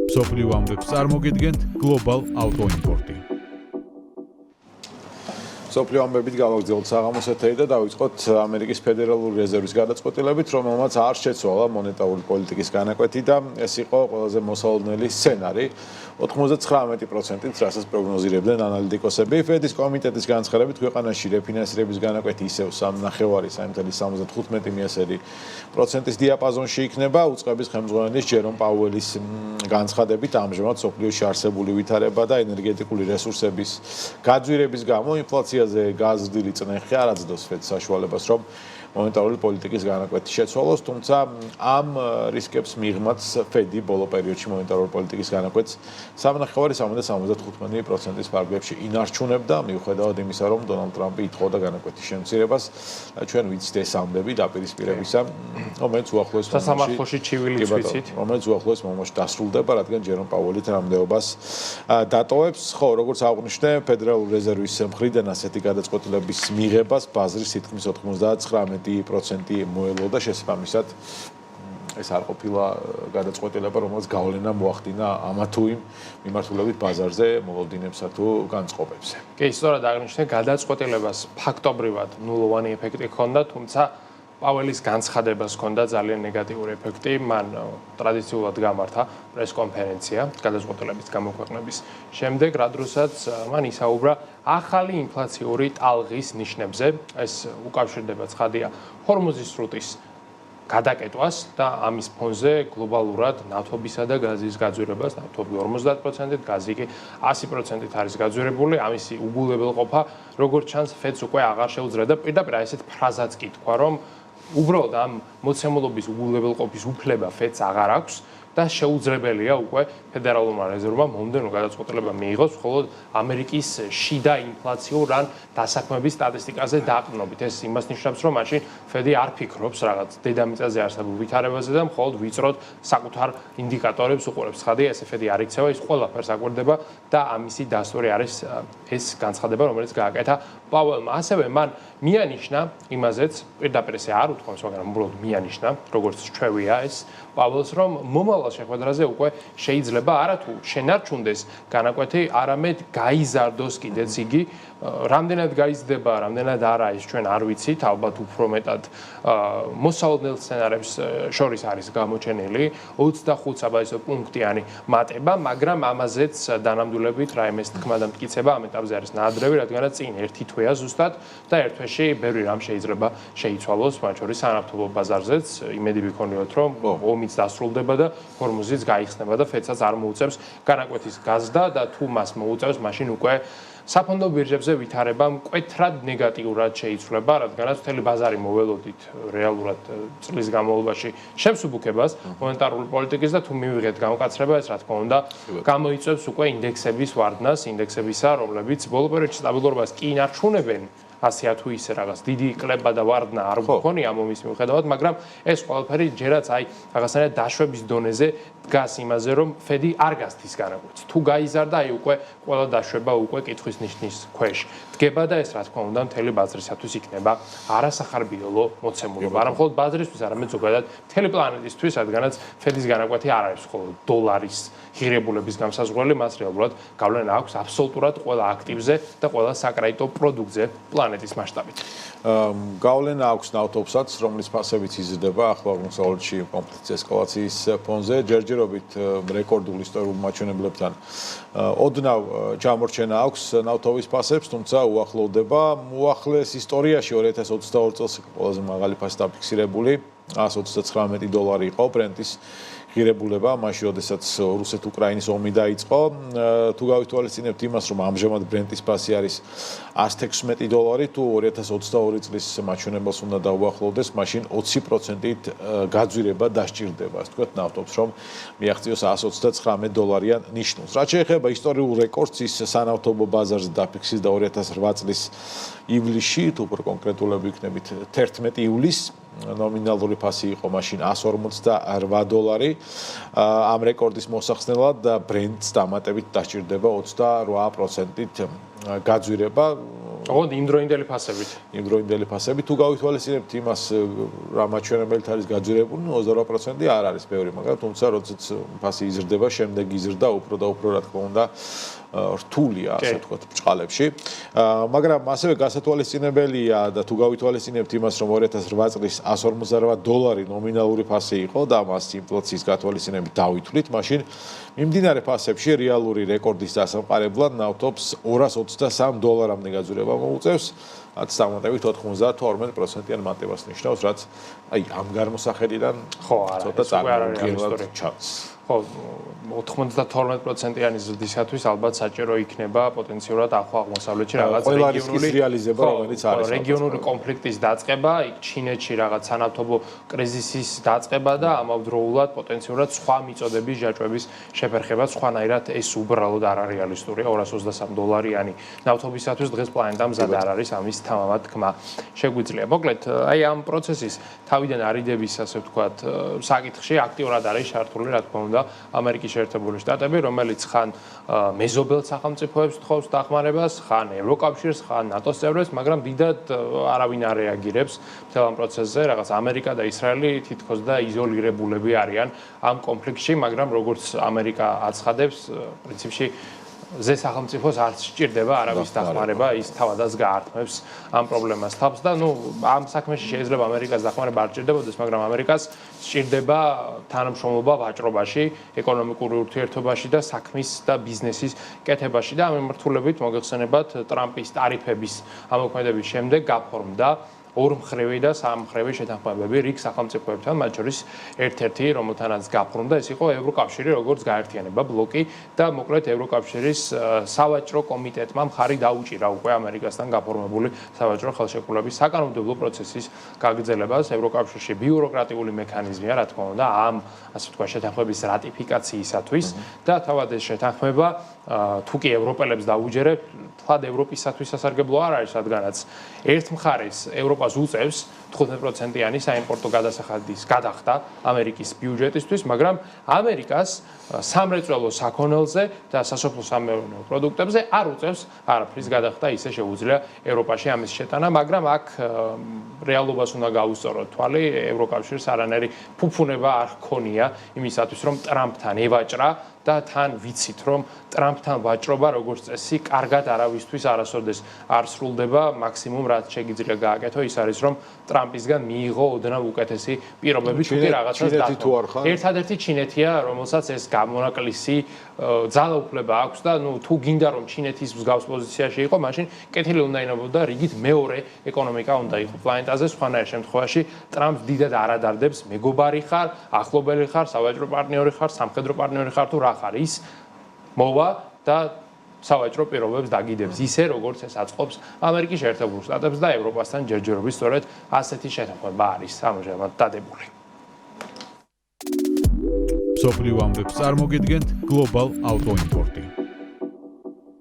მსოფლიო ამბებს წარმოგიდგენთ Global Auto Import-ი. მსოფლიო ამბებით გავაგრძელებთ საღამოს ეთერი და დავიწყოთ ამერიკის ფედერალური რეზერვის გადაწყვეტილებით, რომელმაც არ შეცვალა მონეტარული პოლიტიკის განაკვეთი და ეს იყო ყველაზე მოსალოდნელი სცენარი. 99%-ით, რასაც პროგნოზირებდნენ ანალიტიკოსები. ფედის კომიტეტის განცხადებით, ქვეყანაში რეფინანსირების განაკვეთი ისევ 3.75 მიასერი%-ის დიაპაზონში იქნება. უწყების ხელმძღვანელის ჯერომ პაუელის განცხადებით, ამჟამად მსოფლიოში არსებული ვითარება და ენერგეტიკული რესურსების გაძვირების გამო ინფლაციაზე გაზრდილი წნეხი არ აძლევს ფედს საშუალებას, რომ მონეტარული პოლიტიკის განაკვეთი შეცვალოს, თუმცა ამ რისკებს მიღმაც ფედი ბოლო პერიოდში მონეტარული პოლიტიკის განაკვეთს 3.75%-ის ფარგლებში ინარჩუნებდა, მიუხედავად იმისა, რომ დონალდ ტრამპი ითხოვდა განაკვეთის შემცირებას. ჩვენ ვიცით ეს ამბები დაპირისპირებისა, რომელიც უახლოეს მომავალში დასრულდება, რადგან ჯერომ პაუელი ტრამდეობას დატოვებს. ხო, როგორც აღვნიშნე, ფედერალური რეზერვის მხრიდან ასეთი გადაწყვეტილების მიღებას ბაზრის თითქმის 99% მოელოდა შესაბამისად ეს არ ყოფილა გადაწყვეტილება, რომელიც გავლენა მოახდინა ამა თუ იმ მიმართულებით ბაზარზე მოლოდინებსა თუ განწყობებზე. კი, სწორად აღნიშნე, გადაწყვეტილებას ფაქტობრივად ნულოვანი ეფექტი ჰქონდა, თუმცა პაუელის განცხადებას ჰქონდა ძალიან ნეგატიური ეფექტი. მან ტრადიციულად გამართა პრესკონფერენცია გადაწყვეტილების გამოქვეყნების შემდეგ, რა დროსაც მან ისაუბრა ახალი ინფლაციური ტალღის ნიშნებზე. ეს უკავშირდება ცხადია ჰორმუზის სრუტის გადაკეტვას და ამის ფონზე გლობალურად ნავთობისა და გაზის გაძვირებას, ნავთობი 50%-ით, გაზი კი 100%-ით არის გაძვირებული. ამისი უგულებელყოფა, როგორც ჩანს, ფედს უკვე აღარ შეუძლია და პირდაპირ ესეთ ფრაზაც კი თქვა, რომ უბრალოდ ამ მოცემულობის უგულებელყოფის უფლება ფედს აღარ აქვს და შეუძლებელია უკვე ფედერალურმა რეზერვმა მომდევნო გადაწყვეტილება მიიღოს მხოლოდ ამერიკის შიდა ინფლაციურ ან დასაქმების სტატისტიკაზე დაყრდნობით. ეს იმას ნიშნავს, რომ მაშინ ფედი არ ფიქრობს რაღაც დედამიწაზე არსებულ ვითარებაზე და მხოლოდ ვიწროდ საკუთარ ინდიკატორებს უყურებს. ცხადია, ესე ფედი არ იქცევა, ის ყველაფერს აკვირდება და ამისი დასტური არის ეს განცხადება, რომელიც გააკეთა პაუელმა. ასევე მან მიანიშნა იმაზეც, პირდაპირ ესე არ უთქვამს, მაგრამ უბრალოდ მიანიშნა, როგორც ჩვევია ეს პაუელს, რომ მომავალ შეხვედრაზე უკვე შეიძლება არათუ შენარჩუნდეს განაკვეთი, არამედ გაიზარდოს კიდეც იგი. რამდენად გაიზრდება, რამდენად არა, ის ჩვენ არ ვიცით, ალბათ უფრო მეტად მოსალოდნელ სცენარებს შორის არის გამოჩენილი 25 საბაზრო პუნქტიანი მატება, მაგრამ ამაზეც დანამდვილებით რაიმეს თქმა და მტკიცება ამ ეტაპზე არის ნაადრევი, რადგანაც წინ ერთი თვეა ზუსტად და ერთ თვეში ბევრი რამ შეიძლება შეიცვალოს, მათ შორის სანავთობო ბაზარზეც. იმედი ვიქონიოთ, რომ ომიც დასრულდება და ჰორმუზიც გაიხსნება და ფედსაც არ მოუწევს განაკვეთის გაზრდა და თუ მას მოუწევს, მაშინ უკვე საფონდო ბირჟებზე ვითარება მკვეთრად ნეგატიურად შეიცვლება, რადგანაც მთელი ბაზარი მოველოდით რეალურად წლის განმავლობაში შემსუბუქებას მონეტარული პოლიტიკის და თუ მივიღეთ გამოკაცრება, ეს რა თქმა უნდა გამოიწვევს უკვე ინდექსების ვარდნას, ინდექსებისა, რომლებიც ბოლო პერიოდში სტაბილურობას კი ინარჩუნებენ. ასე თუ ისე რაღაც დიდი კლება და ვარდნა არ გქონია ამ ომის მიუხედავად, მაგრამ ეს ყველაფერი ჯერაც აი რაღაცნაირად დაშვების დონეზე დგას იმაზე, რომ ფედი არ გასთის განაკვეთს. თუ გაიზარდა, აი უკვე ყველა დაშვება უკვე კითხვის ნიშნის ქვეშ დგება და ეს რა თქმა უნდა მთელი ბაზრისათვის იქნება არასახარბიელო მოცემულობა. არა მხოლოდ ბაზრისთვის, არამედ ზოგადად მთელი პლანეტისთვის, რადგანაც ფედის განაკვეთი არ არის მხოლოდ დოლარის ღირებულების გამსაზღვრელი, მას რეალურად გავლენა აქვს აბსოლუტურად ყველა აქტივზე და ყველა საკრედიტო პროდუქტზე პლანეტის მასშტაბით. გავლენა აქვს ნავთობსაც, რომლის ფასებიც იზრდება ახლო აღმოსავლეთში კონფლიქტის ესკალაციის ფონზე. ჯერჯერობით რეკორდულ ისტორიულ მაჩვენებლებთან ოდნავ ჩამორჩენა აქვს ნავთობის ფასებს, თუმცა უახლოვდება უახლეს ისტორიაში 2022 წელს ყველაზე მაღალი ფასი დაფიქსირებული $129 იყო ბრენტის ღირებულება, მაშინ როდესაც რუსეთ-უკრაინის ომი დაიწყო. თუ გავითვალისწინებთ იმას, რომ ამჟამად ბრენტის ფასი არის $116, თუ 2022 წლის მაჩვენებელს უნდა დაუახლოვდეს, მაშინ 20%-ით გაძვირება დასჭირდება, ასე ვთქვათ, ნავთობს, რომ მიაღწიოს $129-იან ნიშნულს. რაც შეეხება ისტორიულ რეკორდს, ის სანავთობო ბაზარზე დაფიქსირდა 2008 წლის ივლისში, თუ უფრო კონკრეტულები ვიქნებით 11 ივლისს. ნომინალური ფასი იყო მაშინ $158. ამ რეკორდის მოსახსნელად ბრენტს დამატებით დასჭირდება 28%-ით გაძვირება. ოღონდ იმდროინდელი ფასებით. იმდროინდელი ფასები თუ გავითვალისწინებთ იმას რა მაჩვენებლით არის გაძირებული, 28% არ არის ბევრი, მაგრამ თუმცა როდესაც ფასი იზრდება, შემდეგ იზრდა უფრო და უფრო რა თქმა უნდა რთულია, ასე ვთქვათ, ბჭყალებში. მაგრამ ასევე გასათვალისწინებელია და თუ გავითვალისწინებთ იმას, რომ 2008 წლის $158 ნომინალური ფასი იყო და მას ინფლაციის გათვალისწინებით დავითვლით, მაშინ მიმდინარე ფასებში რეალური რეკორდის დასამყარებლად ნავთობს $223-მდე გაძვირება მოუწევს. რაც დამატებით 92%-იან მატებას ნიშნავს, რაც აი ამ გამოსახედიდან ცოტა წარმოუდგენლად ჩანს. ხო, 92%-იანი ზრდისათვის ალბათ საჭირო იქნება პოტენციურად ახლო აღმოსავლეთში რაღაც რეგიონული კონფლიქტის დაწყება, იქ ჩინეთში რაღაც სანავთობო კრიზისის დაწყება და ამავდროულად პოტენციურად სხვა მიწოდების ჯაჭვების შეფერხება, სხვანაირად ეს უბრალოდ არ არის რეალისტურია. $223-იანი ნავთობისათვის დღეს პლანეტამ მზად არ არის ამის თამამად თქმა შეგვიძლია. მოკლედ, აი ამ პროცესის თავიდან არიდების, ასე ვთქვათ, საკითხში აქტიურად არის ჩართული, რა თქმა უნდა, ამერიკის შეერთებული შტატები, რომელიც ხან მეზობელ სახელმწიფოებს თხოვს დახმარებას, ხან ევროკავშირს, ხან ნატოს წევრებს, მაგრამ დიდად არავინ არ რეაგირებს მთელ ამ პროცესზე. რაღაც ამერიკა და ისრაელი თითქოს და იზოლირებულები არიან ამ კონფლიქტში, მაგრამ როგორც ამერიკა აცხადებს, პრინციპში ზე სახელმწიფოს არც სჭირდება არავის დახმარება, ის თავადაც გაართმევს ამ პრობლემას თავს და ამ საქმეში შეიძლება ამერიკას დახმარება არ სჭირდებოდეს, მაგრამ ამერიკას სჭირდება თანამშრომლობა ვაჭრობაში, ეკონომიკური ურთიერთობაში და საქმის და ბიზნესის კეთებაში და ამ მიმართულებით მოგეხსენებათ ტრამპის ტარიფების ამოქმედების შემდეგ გაფორმდა ორმხრივი და სამმხრივი შეთანხმებები რიგ სახელმწიფოებთან, მათ შორის ერთ-ერთი, რომელთანაც გაფორმდა, ეს იყო ევროკავშირი, როგორც გაერთიანება ბლოკი და მოკლედ ევროკავშირის სავაჭრო კომიტეტმა მხარი დაუჭირა უკვე ამერიკასთან გაფორმებული სავაჭრო ხელშეკრულების საკანონმდებლო პროცესის გაგრძელებას. ევროკავშირში ბიუროკრატიული მექანიზმია, რა თქმა უნდა, ამ ასე ვთქვათ შეთანხმების რატიფიკაციისათვის და თავად ეს შეთანხმება თუ კი ევროპელებს დაუჯერებთ, თვად ევროპისათვის სასარგებლო არ არის, რადგანაც ერთ მხარეს ევროპას უწევს 15%-იანი საიმპორტო გადასახადის გადახდა ამერიკის ბიუჯეტისთვის, მაგრამ ამერიკას სამრეწველო საქონელზე და სასოფლო-სამეურნეო პროდუქტებზე არ უწევს არაფრის გადახდა, ისე შეუძლია ევროპაში ამის შეტანა, მაგრამ აქ რეალობას უნდა გაუსწოროთ თვალი, ევროკავშირს არანაირი ფუფუნება არ ჰქონია იმისათვის, რომ ტრამპთან ევაჭრა და თან ვიცით, რომ ტრამპთან ვაჭრობა როგორც წესი კარგად არავისთვის არასოდეს არ სრულდება, მაქსიმუმ რაც შეგიძლია გააკეთო ის არის, რომ ტრამპისგან მიიღო ოდნავ უკეთესი პირობები თუ კი რაღაცას დათმო. ერთადერთი ჩინეთია, რომელსაც ეს გამონაკლისი ძალაუფლება აქვს და თუ გინდა რომ ჩინეთის მსგავს პოზიციაში იყო, მაშინ კეთილი უნდა ინებოდა რიგით მეორე ეკონომიკა უნდა იყოს პლანეტაზე, სხვანაირ შემთხვევაში ტრამპს დიდად არ ადარდებს მეგობარი ხარ, ახლობელი ხარ, სავაჭრო პარტნიორი ხარ, სამხედრო პარტნიორი ხარ თუ რა ხარ ის მოვა და სავაჭრო პირობებს დაგიდებს ისე როგორც ეს აწყობს ამერიკის შეერთებულ შტატებს და ევროპასთან ჯერჯერობით სწორედ ასეთი შეთანხმება არის ამჟამად დადებული. მსოფლიო ამბებს წარმოგიდგენთ Global Auto Import-ი.